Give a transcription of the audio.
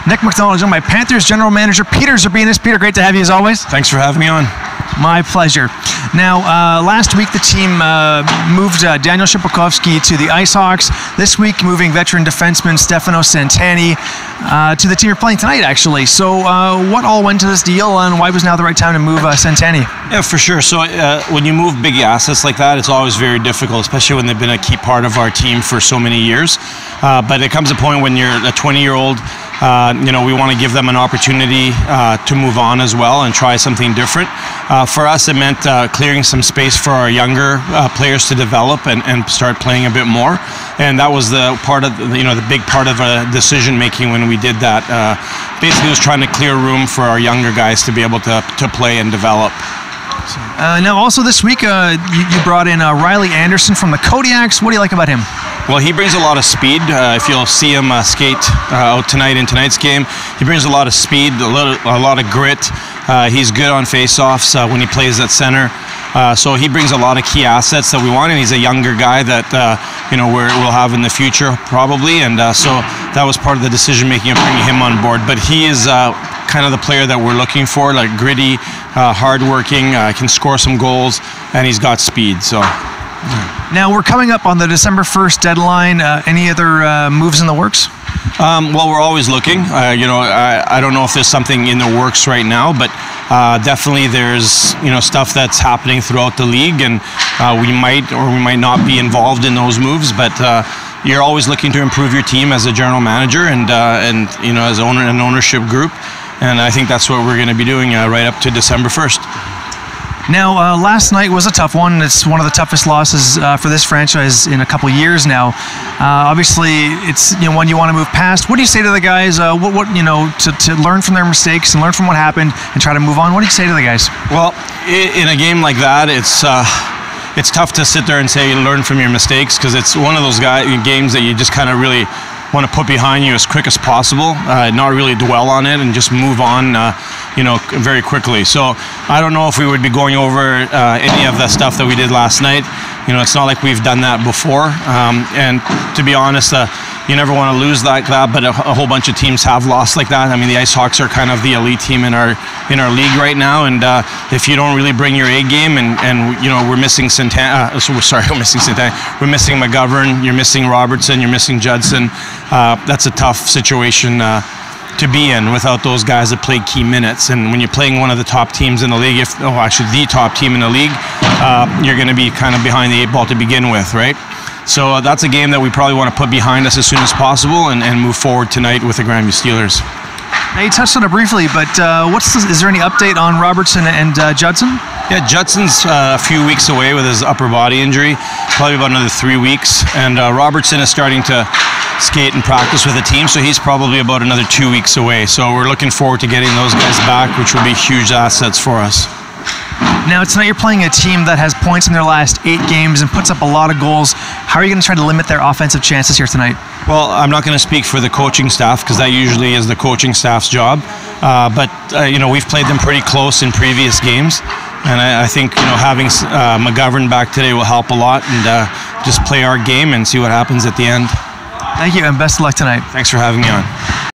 Nick MacDonald, joined by Panthers General Manager Peter Zerbinos. Peter, great to have you as always. Thanks for having me on. My pleasure. Now, last week the team moved Daniel Shipakovsky to the IceHawks. This week, moving veteran defenseman Stefano Santani to the team you're playing tonight, actually. So what all went to this deal, and why was now the right time to move Santani? Yeah, for sure. So when you move big assets like that, it's always very difficult, especially when they've been a key part of our team for so many years. But it comes a point when you're a 20-year-old, we want to give them an opportunity to move on as well and try something different. For us, it meant clearing some space for our younger players to develop and start playing a bit more. And that was the part of the big part of decision making when we did that. Basically, it was trying to clear room for our younger guys to be able to play and develop. Now, also this week, you brought in Riley Anderson from the Kodiaks. What do you like about him? Well, he brings a lot of speed. If you'll see him skate out tonight in tonight's game, he brings a lot of speed, a lot of grit. He's good on face-offs when he plays at center. So he brings a lot of key assets that we want, and he's a younger guy that we'll have in the future probably. And so that was part of the decision-making of bringing him on board. But he is kind of the player that we're looking for, like gritty, hardworking, can score some goals, and he's got speed. So. Now, we're coming up on the December 1st deadline. Any other moves in the works? Well, we're always looking. I don't know if there's something in the works right now, but definitely there's stuff that's happening throughout the league, and we might or we might not be involved in those moves. But you're always looking to improve your team as a general manager and as an ownership group, and I think that's what we're going to be doing right up to December 1st. Now, last night was a tough one. It's one of the toughest losses for this franchise in a couple years now. Obviously, it's one you want to move past. What do you say to the guys? To learn from their mistakes and learn from what happened and try to move on? What do you say to the guys? Well, in a game like that, it's tough to sit there and say learn from your mistakes, because it's one of those games that you just kind of really want to put behind you as quick as possible, not really dwell on it, and just move on, very quickly. So I don't know if we would be going over any of the stuff that we did last night. It's not like we've done that before. And to be honest, you never want to lose like that, but a whole bunch of teams have lost like that. I mean, the IceHawks are kind of the elite team in our league right now, and if you don't really bring your A game, and we're missing Santana, we're missing Santana, we're missing McGovern, you're missing Robertson, you're missing Judson. That's a tough situation to be in without those guys that play key minutes. And when you're playing one of the top teams in the league, the top team in the league, you're going to be kind of behind the 8 ball to begin with, right? So that's a game that we probably want to put behind us as soon as possible and move forward tonight with the Grandview Steelers. Now, you touched on it briefly, but is there any update on Robertson and Judson? Yeah, Judson's a few weeks away with his upper body injury, probably about another 3 weeks. And Robertson is starting to skate and practice with the team, so he's probably about another 2 weeks away. So we're looking forward to getting those guys back, which will be huge assets for us. Now, tonight you're playing a team that has points in their last 8 games and puts up a lot of goals. How are you going to try to limit their offensive chances here tonight? Well, I'm not going to speak for the coaching staff, because that usually is the coaching staff's job. But we've played them pretty close in previous games, and I think having McGovern back today will help a lot, and just play our game and see what happens at the end. Thank you, and best of luck tonight. Thanks for having me on.